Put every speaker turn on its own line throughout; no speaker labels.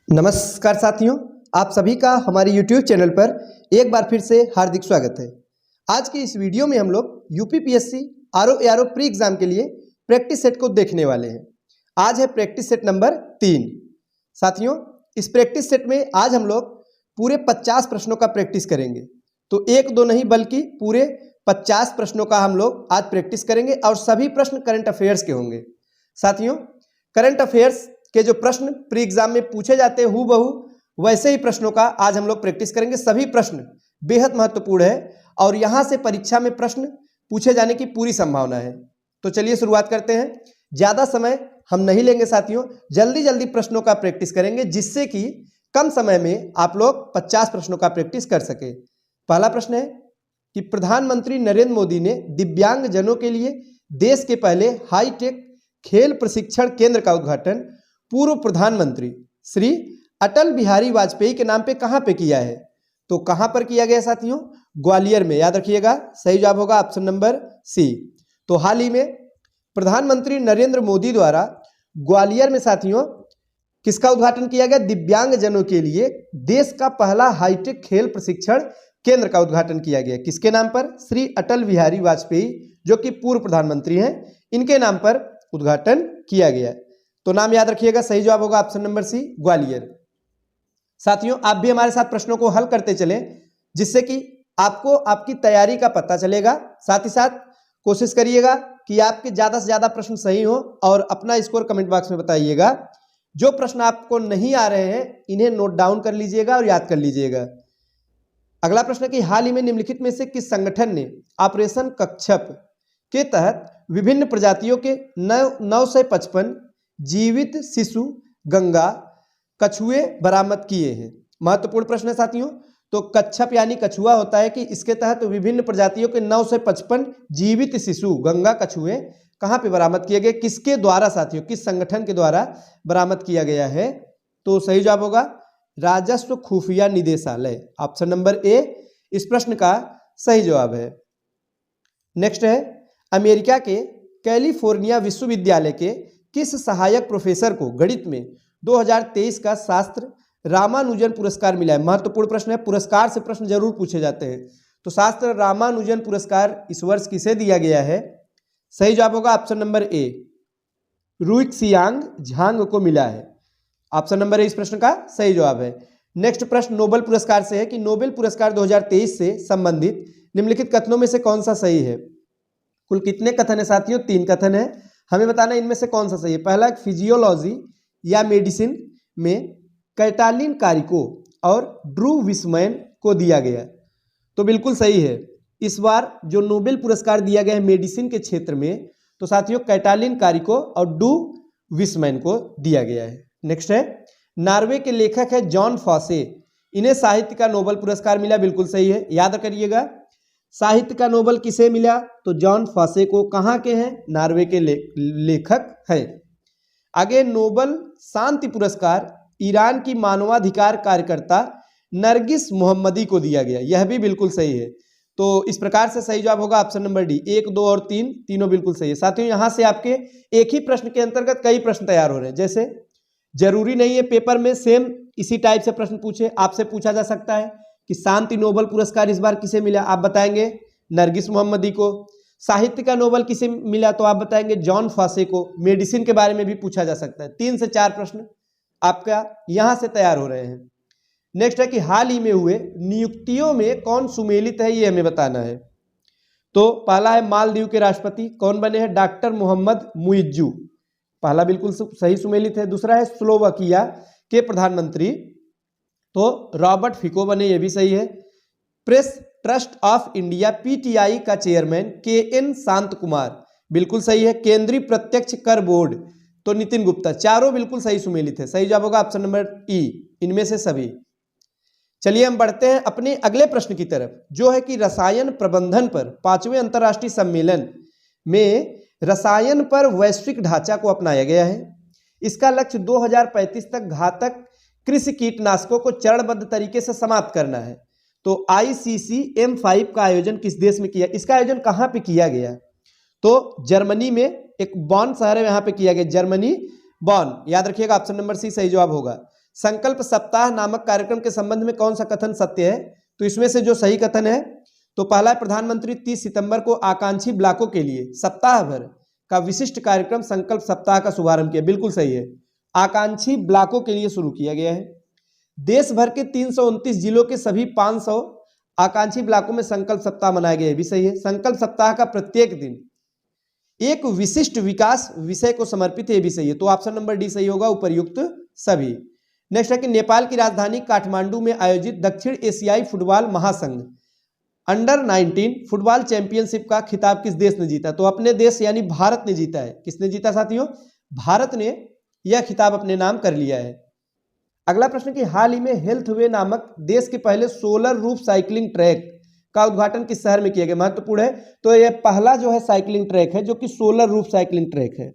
नमस्कार साथियों, आप सभी का हमारे YouTube चैनल पर एक बार फिर से हार्दिक स्वागत है। आज की इस वीडियो में हम लोग UPPSC RO ARO pre exam के लिए प्रैक्टिस सेट को देखने वाले हैं। आज है प्रैक्टिस सेट नंबर 3। साथियों, इस प्रैक्टिस सेट में आज हम लोग पूरे 50 प्रश्नों का प्रैक्टिस करेंगे। तो एक दो नहीं बल्कि पूरे 50 प्रश्नों का हम लोग आज प्रैक्टिस करेंगे और सभी प्रश्न करंट अफेयर्स के होंगे। साथियों, करंट अफेयर्स के जो प्रश्न प्री एग्जाम में पूछे जाते हैं हूबहू वैसे ही प्रश्नों का आज हम लोग प्रैक्टिस करेंगे। सभी प्रश्न बेहद महत्वपूर्ण है और यहां से परीक्षा में प्रश्न पूछे जाने की पूरी संभावना है। तो चलिए शुरुआत करते हैं। ज्यादा समय हम नहीं लेंगे साथियों, जल्दी जल्दी प्रश्नों का प्रैक्टिस करेंगे जिससे कि कम समय में आप लोग 50 प्रश्नों का प्रैक्टिस कर सके। पहला प्रश्न है कि प्रधानमंत्री नरेंद्र मोदी ने दिव्यांग जनों के लिए देश के पहले हाईटेक खेल प्रशिक्षण केंद्र का उद्घाटन पूर्व प्रधानमंत्री श्री अटल बिहारी वाजपेयी के नाम पे कहां पे किया है? तो कहां पर किया गया साथियों? ग्वालियर में। याद रखिएगा, सही जवाब होगा ऑप्शन नंबर सी। तो हाल ही में प्रधानमंत्री नरेंद्र मोदी द्वारा ग्वालियर में साथियों किसका उद्घाटन किया गया? दिव्यांग जनों के लिए देश का पहला हाईटेक खेल प्रशिक्षण केंद्र का उद्घाटन किया गया। किसके नाम पर? श्री अटल बिहारी वाजपेयी, जो कि पूर्व प्रधानमंत्री हैं, इनके नाम पर उद्घाटन किया गया। तो नाम याद रखिएगा, सही जवाब होगा ऑप्शन नंबर सी, ग्वालियर। साथियों, आप भी हमारे साथ प्रश्नों को हल करते चलें जिससे कि आपको आपकी तैयारी का पता चलेगा। साथ ही साथ कोशिश करिएगा कि आपके ज्यादा से ज्यादा प्रश्न सही हो और अपना स्कोर कमेंट बॉक्स में बताइएगा। जो प्रश्न आपको नहीं आ रहे हैं इन्हें नोट डाउन कर लीजिएगा और याद कर लीजिएगा। अगला प्रश्न कि हाल ही में निम्नलिखित में से किस संगठन ने ऑपरेशन कच्छप के तहत विभिन्न प्रजातियों के 955 जीवित शिशु गंगा कछुए बरामद किए हैं? महत्वपूर्ण प्रश्न है साथियों। तो कच्छप यानी कछुआ होता है कि इसके तहत विभिन्न प्रजातियों के 955 जीवित शिशु गंगा कछुए कहां पे बरामद किए गए? किसके द्वारा साथियों, किस संगठन के द्वारा बरामद किया गया है? तो सही जवाब होगा राजस्व खुफिया निदेशालय, ऑप्शन नंबर ए इस प्रश्न का सही जवाब है। नेक्स्ट है, अमेरिका के कैलिफोर्निया विश्वविद्यालय के किस सहायक प्रोफेसर को गणित में 2023 का शास्त्र रामानुजन पुरस्कार मिला है? महत्वपूर्ण प्रश्न है, पुरस्कार से प्रश्न जरूर पूछे जाते हैं। तो शास्त्र रामानुजन पुरस्कार इस वर्ष किसे दिया गया है? सही जवाब होगा ऑप्शन नंबर ए, रुइक्सियांग झांग को मिला है। ऑप्शन नंबर ए इस प्रश्न का सही जवाब है। नेक्स्ट प्रश्न नोबेल पुरस्कार से है कि नोबेल पुरस्कार 2023 से संबंधित निम्नलिखित कथनों में से कौन सा सही है? कुल कितने कथन है साथियों? 3 कथन है। हमें बताना इनमें से कौन सा सही है। पहला, फिजियोलॉजी या मेडिसिन में कैटालिन कारिको और ड्रू विस्मैन को दिया गया। तो बिल्कुल सही है। इस बार जो नोबेल पुरस्कार दिया गया है मेडिसिन के क्षेत्र में, तो साथियों कैटालिन कारिको और ड्रू विस्मैन को दिया गया है। नेक्स्ट है, नॉर्वे के लेखक है जॉन फॉसे, इन्हें साहित्य का नोबेल पुरस्कार मिला। बिल्कुल सही है, याद करिएगा साहित्य का नोबेल किसे मिला? तो जॉन फॉसे को। कहां के हैं? नॉर्वे के लेखक है। आगे, नोबेल शांति पुरस्कार ईरान की मानवाधिकार कार्यकर्ता नरगिस मोहम्मदी को दिया गया। यह भी बिल्कुल सही है। तो इस प्रकार से सही जवाब होगा ऑप्शन नंबर डी। 1, 2 और 3 तीनों बिल्कुल सही है। साथियों, यहां से आपके एक ही प्रश्न के अंतर्गत कई प्रश्न तैयार हो रहे हैं। जैसे जरूरी नहीं है पेपर में सेम इसी टाइप से प्रश्न पूछे, आपसे पूछा जा सकता है कि शांति नोबेल पुरस्कार इस बार किसे मिला? आप बताएंगे नरगिस मोहम्मदी को। साहित्य का नोबेल किसे मिला? तो आप बताएंगे जॉन फॉसे को। मेडिसिन के बारे में भी पूछा जा सकता है। 3 से 4 प्रश्न आपका यहां से तैयार हो रहे हैं। नेक्स्ट है कि हाल ही में हुए नियुक्तियों में कौन सुमेलित है, ये हमें बताना है। तो पहला है मालदीव के राष्ट्रपति, कौन बने हैं? डॉक्टर मोहम्मद मुइज्जू, पहला बिल्कुल सही सुमेलित है। दूसरा है स्लोवाकिया के प्रधानमंत्री, तो रॉबर्ट फिको बने, ये भी सही है। Press trust of India PTI का चेयरमैन KN शांत कुमार, बिल्कुल सही है। केंद्रीय प्रत्यक्ष कर बोर्ड, तो नितिन गुप्ता। चारों बिल्कुल सही सुमेलित है। सही जवाब होगा ऑप्शन नंबर ई, इनमें से सभी। चलिए हम बढ़ते हैं अपने अगले प्रश्न की तरफ, जो है कि रसायन प्रबंधन पर 5वें अंतर्राष्ट्रीय सम्मेलन में रसायन पर वैश्विक ढांचा को अपनाया गया है। इसका लक्ष्य 2035 तक घातक कृषि कीटनाशकों को चरणबद्ध तरीके से समाप्त करना है। तो ICCM5 का आयोजन किस देश में किया? इसका आयोजन कहां पे किया गया? तो जर्मनी में, एक बॉन शहर है, यहां पे किया गया, जर्मनी बॉन। याद रखिएगा ऑप्शन नंबर सी सही जवाब होगा। संकल्प सप्ताह नामक कार्यक्रम के संबंध में कौन सा कथन सत्य है? तो इसमें से जो सही कथन है, तो पहला है प्रधानमंत्री 30 सितंबर को आकांक्षी ब्लॉकों के लिए सप्ताह भर का विशिष्ट कार्यक्रम संकल्प सप्ताह का शुभारंभ किया। बिल्कुल सही है, आकांक्षी ब्लॉकों के लिए शुरू किया गया है। देश भर के 329 जिलों के सभी 500 आकांक्षी ब्लॉकों में संकल्प सप्ताह मनाया गया, भी सही है। संकल्प सप्ताह का प्रत्येक दिन एक विशिष्ट विकास विषय को समर्पित है, भी सही है। तो ऑप्शन नंबर डी सही होगा, उपर्युक्त सभी। नेक्स्ट है कि नेपाल की राजधानी काठमांडू में आयोजित दक्षिण एशियाई फुटबॉल महासंघ अंडर 19 फुटबॉल चैंपियनशिप का खिताब किस देश ने जीता? तो अपने देश यानी भारत ने जीता है। किसने जीता साथियों? भारत ने यह खिताब अपने नाम कर लिया है। अगला प्रश्न कि हाल ही में हेल्थ वे नामक देश के पहले सोलर रूफ साइकिलिंग ट्रैक का उद्घाटन किस शहर में किया गया? महत्वपूर्ण है। तो यह पहला जो है साइकिलिंग ट्रैक है जो कि सोलर रूफ साइकिलिंग ट्रैक है।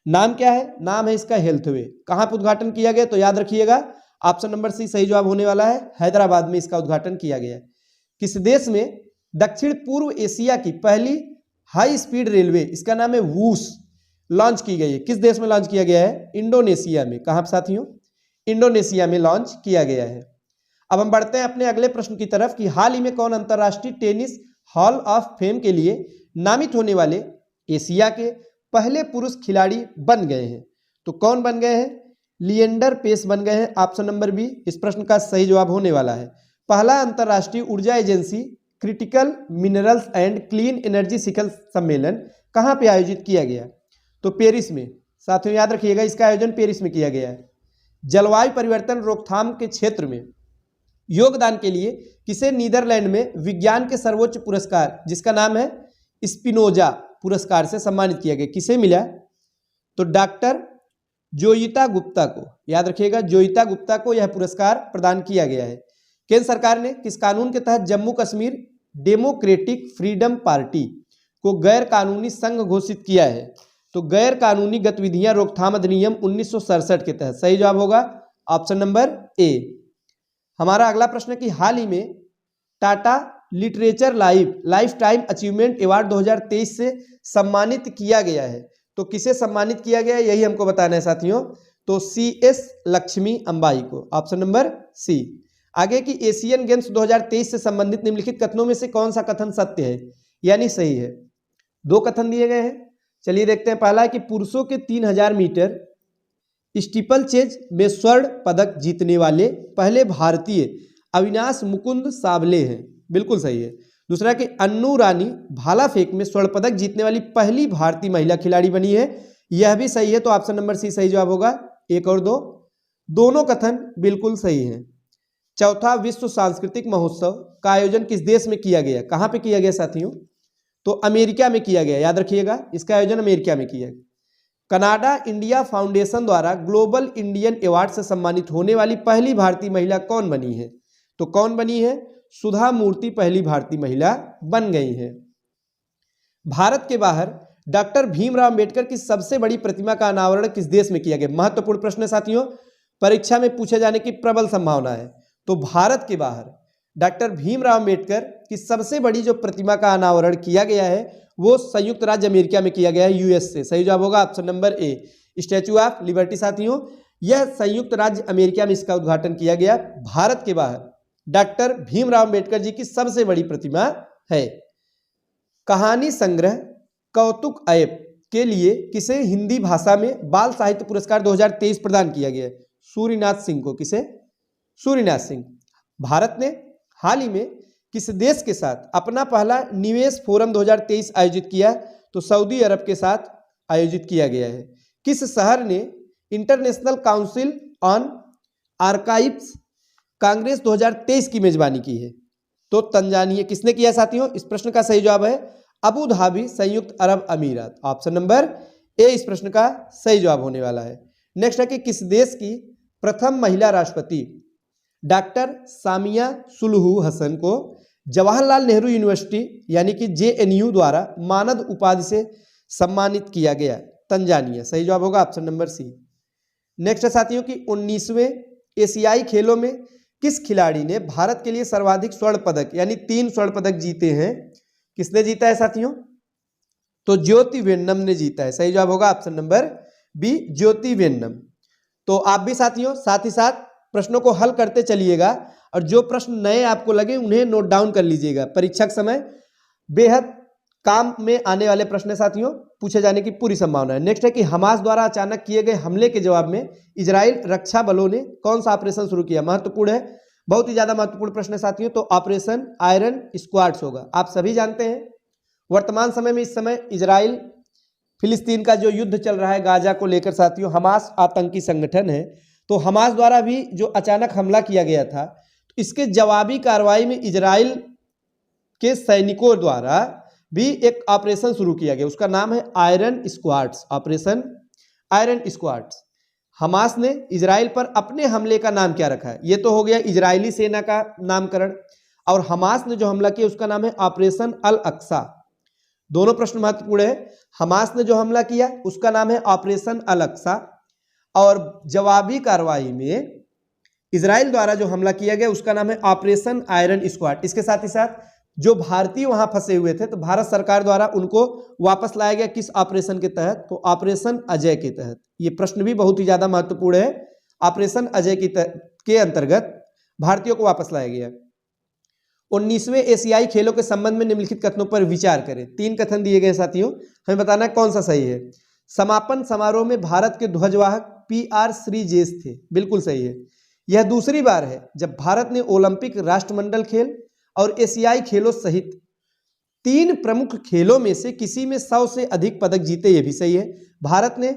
नाम क्या है? नाम है इसका हेल्थ वे। कहां पर उद्घाटन किया गया? तो याद रखिएगा ऑप्शन नंबर सी सही जवाब होने वाला है, हैदराबाद में इसका उद्घाटन किया गया है। किस देश में दक्षिण पूर्व एशिया की पहली हाई स्पीड रेलवे, इसका नाम है वूस, लॉन्च की गई है? किस देश में लॉन्च किया गया है? इंडोनेशिया में। कहां साथियों? इंडोनेशिया में लॉन्च किया गया है। अब हम बढ़ते हैं अपने अगले प्रश्न की तरफ कि हाल ही में कौन अंतरराष्ट्रीय टेनिस हॉल ऑफ फेम के लिए नामित होने वाले एशिया के पहले पुरुष खिलाड़ी बन गए हैं? तो कौन बन गए हैं? लिएंडर पेस बन गए हैं। ऑप्शन नंबर बी इस प्रश्न का सही जवाब होने वाला है। पहला अंतरराष्ट्रीय ऊर्जा agency critical minerals and clean energy शिखर सम्मेलन कहां पे आयोजित किया गया? तो पेरिस में। साथियों याद रखिएगा इसका आयोजन पेरिस में किया गया है। जलवायु परिवर्तन रोकथाम के क्षेत्र में योगदान के लिए किसे नीदरलैंड में विज्ञान के सर्वोच्च पुरस्कार जिसका नाम है स्पिनोजा पुरस्कार से सम्मानित किया गया? किसे मिला? तो डॉक्टर जोयिता गुप्ता को। याद रखिएगा जोयिता गुप्ता को यह पुरस्कार प्रदान किया गया है। केंद्र सरकार ने किस कानून के तहत Jammu Kashmir democratic freedom party को गैर कानूनी संघ घोषित किया है? तो गैर कानूनी गतिविधियां रोकथाम अधिनियम 1967 के तहत। सही जवाब होगा ऑप्शन नंबर ए। हमारा अगला प्रश्न है कि हाल ही में Tata literature life time achievement award 2023 से सम्मानित किया गया है। तो किसे सम्मानित किया गया है यही हमको बताना है साथियों। तो CS लक्ष्मी अंबाई को, ऑप्शन नंबर सी। आगे की एशियन गेम्स 2023 से संबंधित निम्नलिखित कथनों में से कौन सा कथन सत्य है यानी सही है? दो कथन दिए गए हैं, चलिए देखते हैं। पहला है कि पुरुषों के 3000 मीटर स्टीपल चेज में स्वर्ण पदक जीतने वाले पहले भारतीय अविनाश मुकुंद सावले हैं। बिल्कुल सही है। दूसरा कि अन्नू रानी भाला फेंक में स्वर्ण पदक जीतने वाली पहली भारतीय महिला खिलाड़ी बनी है, यह भी सही है। तो ऑप्शन नंबर सी सही जवाब होगा। एक और दो, दोनों कथन बिल्कुल सही हैं। चौथा विश्व सांस्कृतिक महोत्सव का आयोजन किस देश में किया गया? कहां पे किया गया साथियों? तो अमेरिका में किया गया। याद रखिएगा इसका आयोजन अमेरिका में किया गया। कनाडा इंडिया फाउंडेशन द्वारा ग्लोबल इंडियन अवार्ड से सम्मानित होने वाली पहली भारतीय महिला कौन बनी है? तो कौन बनी है? सुधा मूर्ति पहली भारतीय महिला बन गई है। भारत के बाहर डॉक्टर भीमराव अंबेडकर की सबसे बड़ी प्रतिमा का अनावरण किस देश में किया गया? महत्वपूर्ण प्रश्न है साथियों, परीक्षा में पूछे जाने की प्रबल संभावना है। तो भारत के बाहर डॉक्टर भीमराव अंबेडकर की सबसे बड़ी जो प्रतिमा का अनावरण किया गया है वो संयुक्त राज्य अमेरिका में किया गया है, यूएस से। सही जवाब होगा option number A, statue of liberty. साथियों यह संयुक्त राज्य अमेरिका में इसका उद्घाटन किया गया। भारत के बाहर डॉक्टर भीमराव अंबेडकर जी की सबसे बड़ी प्रतिमा है। कहानी संग्रह कौतुक ऐप के लिए किसे हिंदी भाषा में बाल साहित्य पुरस्कार 2023 प्रदान किया गया? सूर्यनाथ सिंह को। किसे? सूर्यनाथ सिंह। भारत ने हाल ही में किस देश के साथ अपना पहला निवेश फोरम 2023 आयोजित किया? तो सऊदी अरब के साथ आयोजित किया गया है। किस शहर ने international council on archives Congress 2023 की मेजबानी की है? तो तंजानिया। किसने किया साथियों? इस प्रश्न का सही जवाब है अबू धाबी संयुक्त अरब अमीरात। ऑप्शन नंबर ए इस प्रश्न का सही जवाब होने वाला है। नेक्स्ट है कि किस देश की प्रथम महिला राष्ट्रपति डॉक्टर सामिया सुलूहू हसन को जवाहरलाल नेहरू यूनिवर्सिटी यानी कि JNU द्वारा मानद उपाधि से सम्मानित किया गया? तंजानिया। सही जवाब होगा ऑप्शन नंबर सी। नेक्स्ट है साथियों कि 19वें एशियाई खेलों में किस खिलाड़ी ने भारत के लिए सर्वाधिक स्वर्ण पदक यानी 3 स्वर्ण पदक जीते हैं? किसने जीता है साथियों? तो ज्योति वेन्नम ने जीता है। सही जवाब होगा ऑप्शन नंबर बी, ज्योति वेन्नम। तो आप भी साथियों साथ ही साथ प्रश्नों को हल करते चलिएगा और जो प्रश्न नए आपको लगे उन्हें नोट डाउन कर लीजिएगा। परीक्षा के समय बेहद काम में आने वाले प्रश्न साथियों, पूछे जाने की पूरी संभावना है। नेक्स्ट है कि हमास द्वारा अचानक किए गए हमले के जवाब में इजराइल रक्षा बलों ने कौन सा ऑपरेशन शुरू किया? महत्वपूर्ण है, बहुत ही ज्यादा महत्वपूर्ण प्रश्न है साथियों। तो ऑपरेशन आयरन स्क्वाड्स होगा। आप सभी जानते हैं वर्तमान समय में इस समय इजराइल फिलिस्तीन का जो युद्ध चल रहा है गाजा को लेकर साथियों, हमास आतंकी संगठन है, तो हमास द्वारा भी जो अचानक हमला किया गया था, तो इसके जवाबी कार्रवाई में इजराइल के सैनिकों द्वारा भी एक ऑपरेशन शुरू किया गया, उसका नाम है iron squads, operation iron squads. Hamas ने इजराइल पर अपने हमले का नाम क्या रखा है? ये तो हो गया इजरायली सेना का नामकरण, और हमास ने जो हमला किया उसका नाम है ऑपरेशन अल अक्सा। दोनों प्रश्न महत्वपूर्ण है। हमास ने जो हमला किया उसका नाम है ऑपरेशन अल अक्सा, और जवाबी कार्रवाई में इजराइल द्वारा जो हमला किया गया उसका नाम है ऑपरेशन आयरन स्क्वाड। इसके साथ ही साथ जो भारतीय वहां फंसे हुए थे, तो भारत सरकार द्वारा उनको वापस लाया गया किस ऑपरेशन के तहत? तो ऑपरेशन अजय के तहत। ये प्रश्न भी बहुत ही ज्यादा महत्वपूर्ण है। ऑपरेशन अजय के अंतर्गत भारतीयों को वापस लाया गया। 19वें एशियाई खेलों के संबंध में निम्नलिखित कथनों पर विचार करें। 3 कथन दिए गए साथियों, हमें बताना है कौन सा सही है। समापन समारोह में भारत के ध्वजवाहक PR श्रीजेश थे, बिल्कुल सही है। यह दूसरी बार है जब भारत ने ओलंपिक, राष्ट्रमंडल खेल और एशियाई खेलों सहित 3 प्रमुख खेलों में से किसी में 100 से अधिक पदक जीते, यह भी सही है। भारत ने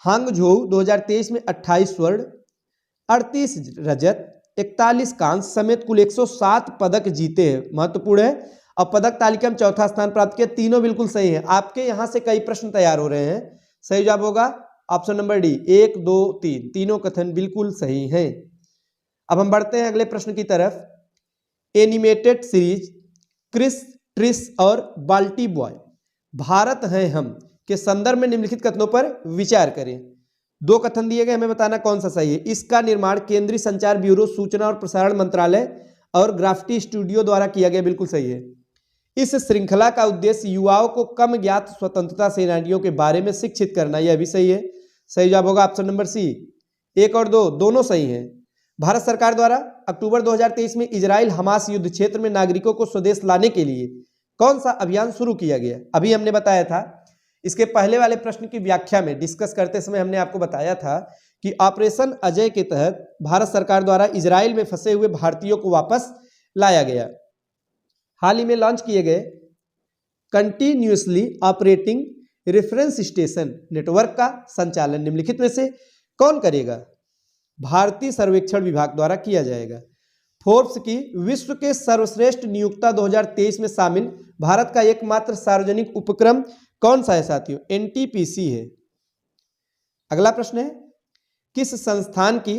हांगझोउ 2023 में 28 स्वर्ण, 38 रजत, 41 कांस्य समेत कुल 107 पदक जीते हैं, महत्वपूर्ण है। और पदक तालिका में चौथा स्थान प्राप्त किया। तीनों बिल्कुल सही है। आपके यहां से कई प्रश्न तैयार हो रहे हैं, सही जवाब होगा ऑप्शन नंबर डी, 1, 2, 3, तीनों कथन बिल्कुल सही हैं। अब हम बढ़ते हैं अगले प्रश्न की तरफ। एनिमेटेड सीरीज क्रिस, ट्रिस और बाल्टी बॉय भारत हैं हम के संदर्भ में निम्नलिखित कथनों पर विचार करें। 2 कथन दिए गए, हमें बताना कौन सा सही है। इसका निर्माण केंद्रीय संचार ब्यूरो, सूचना और प्रसारण मंत्रालय और ग्राफिटी स्टूडियो द्वारा किया गया, बिल्कुल सही है। इस श्रृंखला का उद्देश्य युवाओं को कम ज्ञात स्वतंत्रता सेनानियों के बारे में शिक्षित करना, यह भी सही है। सही जवाब होगा ऑप्शन नंबर सी। 1 और 2 दोनों सही हैं। भारत सरकार द्वारा अक्टूबर 2023 में इजराइल हमास युद्ध क्षेत्र में नागरिकों को स्वदेश लाने के लिए कौन सा अभियान शुरू किया गया? अभी हमने बताया था, इसके पहले वाले प्रश्न की व्याख्या में डिस्कस करते समय हमने आपको बताया था कि ऑपरेशन अजय के तहत भारत सरकार द्वारा इजराइल में फंसे हुए भारतीयों को वापस लाया गया। हाल ही में लॉन्च किए गए continuously operating reference station network का संचालन निम्नलिखित में से कौन करेगा? भारतीय सर्वेक्षण विभाग द्वारा किया जाएगा। फोर्ब्स की विश्व के सर्वश्रेष्ठ नियोक्ता 2023 में शामिल भारत का एकमात्र सार्वजनिक उपक्रम कौन सा है साथियों? NTPC है। अगला प्रश्न है, किस संस्थान की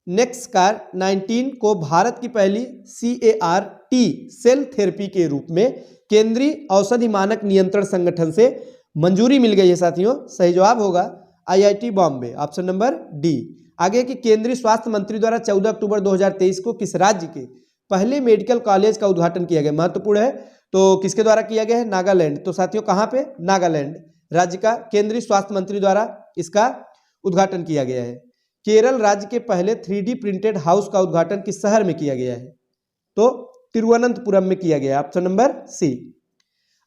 नेक्सकार 19 को भारत की पहली CAR-T सेल थेरेपी के रूप में केंद्रीय औषधि मानक नियंत्रण संगठन से मंजूरी मिल गई है साथियों? सही जवाब होगा IIT Bombay, option number D. आगे कि केंद्रीय स्वास्थ्य मंत्री द्वारा 14 अक्टूबर 2023 को किस राज्य के पहले मेडिकल कॉलेज का उद्घाटन किया गया? महत्वपूर्ण है। तो किसके द्वारा किया गया है? नागालैंड। तो साथियों कहां पे? नागालैंड राज्य का केंद्रीय स्वास्थ्य मंत्री द्वारा इसका उद्घाटन किया गया है। केरल राज्य के पहले 3D प्रिंटेड हाउस का उद्घाटन किस शहर में किया गया है? तो तिरुवनंतपुरम में किया गया, ऑप्शन नंबर सी।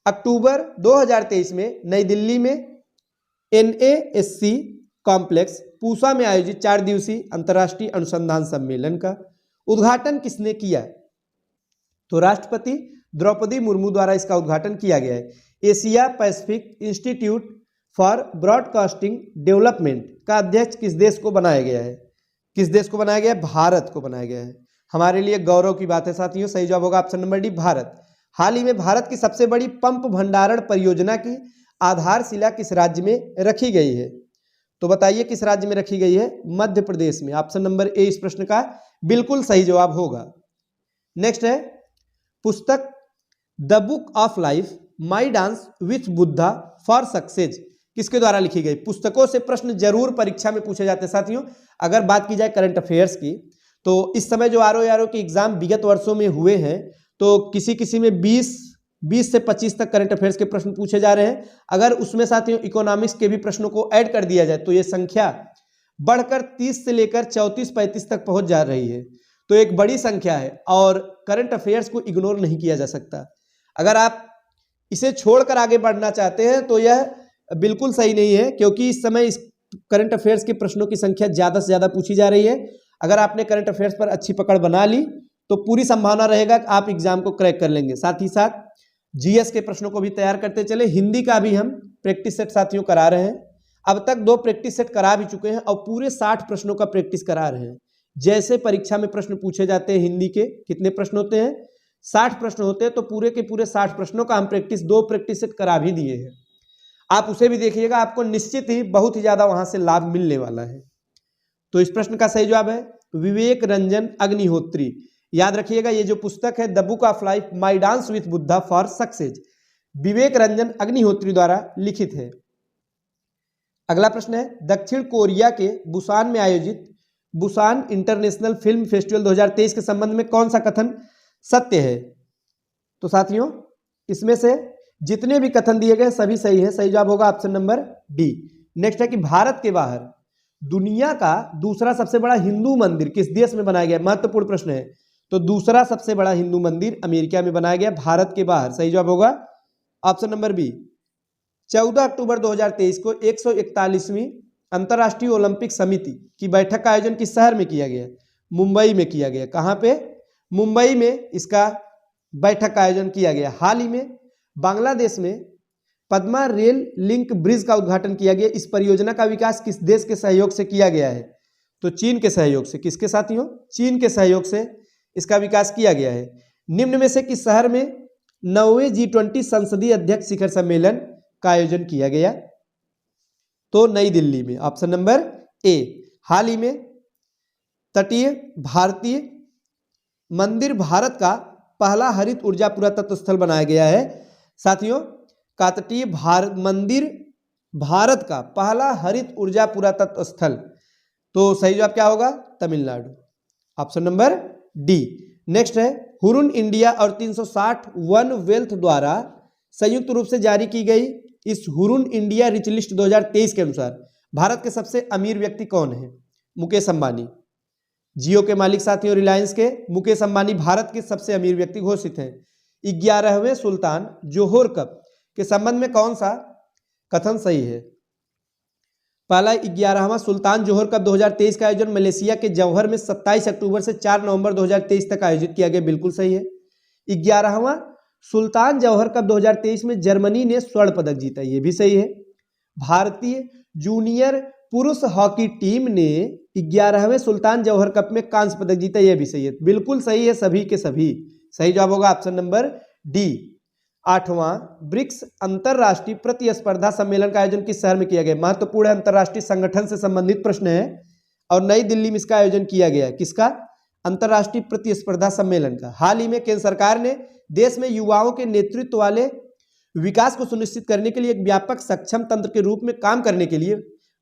अक्टूबर 2023 में नई दिल्ली में NASC कॉम्प्लेक्स पूसा में आयोजित 4 दिवसीय अंतर्राष्ट्रीय अनुसंधान सम्मेलन का उद्घाटन किसने किया? तो राष्ट्रपति द्रौपदी मुर्मू द्वारा इसका उद्घाटन किया गया है। Asia Pacific institute for broadcasting development का अध्यक्ष किस देश को बनाया गया है? किस देश को बनाया गया है? भारत को बनाया गया है। हमारे लिए गौरव की बात है साथियों, सही जवाब होगा ऑप्शन नंबर डी, भारत। हाल ही में भारत की सबसे बड़ी पंप भंडारण परियोजना की आधारशिला किस राज्य में रखी गई है? तो बताइए किस राज्य में रखी गई है? मध्य प्रदेश में, ऑप्शन नंबर ए इस प्रश्न का बिल्कुल सही जवाब होगा। नेक्स्ट है पुस्तक the book of life my dance with Buddha for success किसके द्वारा लिखी गई? पुस्तकों से प्रश्न जरूर परीक्षा में पूछे जाते हैं साथियों। अगर बात की जाए करंट अफेयर्स की, तो इस समय जो RO के एग्जाम विगत वर्षों में हुए हैं, तो किसी किसी में 20 से 25 तक करंट अफेयर्स के प्रश्न पूछे जा रहे हैं। अगर उसमें साथियों इकोनॉमिक्स के भी प्रश्नों को ऐड कर दिया जाए तो ये संख्या बढ़कर 30 से लेकर 34-35 तक पहुंच जा रही है। तो एक बड़ी संख्या है और करंट अफेयर्स को इग्नोर नहीं किया जा सकता। अगर आप इसे छोड़कर आगे बढ़ना चाहते हैं तो यह बिल्कुल सही नहीं है, क्योंकि इस समय इस करंट अफेयर्स के प्रश्नों की संख्या ज़्यादा से ज़्यादा पूछी जा रही है। अगर आपने करंट अफेयर्स पर अच्छी पकड़ बना ली तो पूरी संभावना रहेगा कि आप एग्जाम को क्रैक कर लेंगे। साथ ही साथ जीएस के प्रश्नों को भी तैयार करते चले। हिंदी का भी हम प्रैक्टिस सेट साथियों करा रहे हैं। अब तक 2 प्रैक्टिस सेट करा भी चुके हैं और पूरे 60 प्रश्नों का प्रैक्टिस करा रहे हैं। जैसे परीक्षा में प्रश्न पूछे जाते हैं हिंदी के, कितने प्रश्न होते हैं? 60 प्रश्न होते हैं। तो पूरे के पूरे 60 प्रश्नों का हम 2 प्रैक्टिस सेट करा भी दिए हैं। आप उसे भी देखिएगा, आपको निश्चित ही बहुत ही ज्यादा वहां से लाभ मिलने वाला है। तो इस प्रश्न का सही जवाब है विवेक रंजन अग्निहोत्री। याद रखिएगा, ये जो पुस्तक है the book of life my dance with Buddha for success, Vivek Ranjan Agnihotri द्वारा लिखित है। अगला प्रश्न है दक्षिण कोरिया के बुसान में आयोजित बुसान इंटरनेशनल फिल्म फेस्टिवल 2023 के संबंध में कौन सा कथन सत्य है? तो साथियों, इसमें से जितने भी कथन दिए गए सभी सही है। सही जवाब होगा ऑप्शन नंबर डी। नेक्स्ट है कि भारत के बाहर दुनिया का दूसरा सबसे बड़ा हिंदू मंदिर किस देश में बनाया गया? महत्वपूर्ण प्रश्न है। तो दूसरा सबसे बड़ा हिंदू मंदिर अमेरिका में बनाया गया, भारत के बाहर। सही जवाब होगा ऑप्शन नंबर बी। 14 अक्टूबर 2023 को 141वीं अंतर्राष्ट्रीय ओलंपिक समिति की बैठक का आयोजन किस शहर में किया गया? मुंबई में किया गया। कहां पे? मुंबई में इसका बैठक का आयोजन किया गया। हाल ही में बांग्लादेश में पद्मा रेल लिंक ब्रिज का उद्घाटन किया गया। इस परियोजना का विकास किस देश के सहयोग से किया गया है? तो चीन के सहयोग से। किसके साथियों? चीन के सहयोग से इसका विकास किया गया है। निम्न में से किस शहर में 9वें G20 संसदीय अध्यक्ष शिखर सम्मेलन का आयोजन किया गया? तो नई दिल्ली में। Option number A. हाल ही में तटीय भारतीय मंदिर भारत का पहला हरित ऊर्जा पुरातत्व स्थल बनाया गया है। साथियों, काकतीय मंदिर भारत का पहला हरित ऊर्जा पुरातत्व स्थल। तो सही जवाब क्या होगा? Tamil Nadu. Option number D. Next है हुरुन इंडिया और 360 वन वेल्थ द्वारा संयुक्त रूप से जारी की गई इस हुरुन इंडिया रिच लिस्ट 2023 के अनुसार भारत के सबसे अमीर व्यक्ति कौन है? मुकेश अंबानी। जियो के मालिक साथियों रिलायंस के मुकेश अंबानी भारत के सबसे अमीर व्यक्ति घोषित हैं। 11वें सुल्तान जोहोर कप के संबंध में कौन सा कथन सही है? पहला 11वां सुल्तान जोहोर कप 2023 का आयोजन मलेशिया के जौहर में 27 अक्टूबर से 4 नवंबर 2023 तक आयोजित किया गया। बिल्कुल सही है। 11वां सुल्तान जौहर कप 2023 में जर्मनी ने स्वर्ण पदक जीता। ये भी सही है। भारतीय जूनियर पुरुष हॉकी टीम ने 11वें सुल्तान जौहर कप में कांस्य पदक जीता। यह भी सही है। बिल्कुल सही है सभी के सभी। सही जवाब होगा ऑप्शन नंबर डी। 8वां ब्रिक्स अंतरराष्ट्रीय प्रतिस्पर्धा सम्मेलन का आयोजन किस शहर में किया गया? महत्वपूर्ण अंतरराष्ट्रीय संगठन से संबंधित प्रश्न है और नई दिल्ली में इसका आयोजन किया गया। किसका? अंतरराष्ट्रीय प्रतिस्पर्धा सम्मेलन का। हाल ही में केंद्र सरकार ने देश में युवाओं के नेतृत्व वाले विकास को सुनिश्चित करने के लिए एक व्यापक सक्षम तंत्र के रूप में काम करने के लिए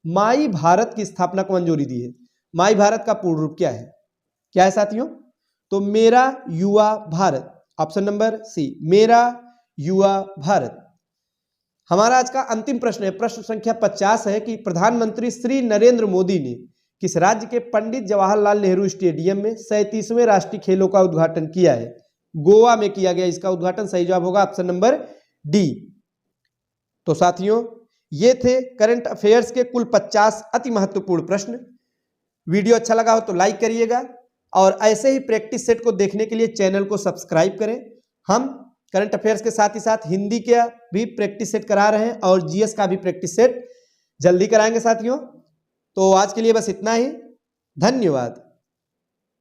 माई भारत की स्थापना को मंजूरी दी है। माई भारत का पूर्ण रूप क्या है? क्या है साथियों? तो मेरा युवा भारत। ऑप्शन नंबर सी, मेरा युवा भारत। हमारा आज का अंतिम प्रश्न है, प्रश्न संख्या 50 है कि प्रधानमंत्री श्री नरेंद्र मोदी ने किस राज्य के पंडित जवाहरलाल नेहरू स्टेडियम में 37वें राष्ट्रीय खेलों का उद्घाटन किया है? गोवा में किया गया इसका उद्घाटन। सही जवाब होगा ऑप्शन नंबर डी। तो साथियों, ये थे करंट अफेयर्स के कुल 50 अति महत्वपूर्ण प्रश्न। वीडियो अच्छा लगा हो तो लाइक करिएगा और ऐसे ही प्रैक्टिस सेट को देखने के लिए चैनल को सब्सक्राइब करें। हम करंट अफेयर्स के साथ ही साथ हिंदी का भी प्रैक्टिस सेट करा रहे हैं और जीएस का भी प्रैक्टिस सेट जल्दी कराएंगे साथियों। तो आज के लिए बस इतना ही। धन्यवाद।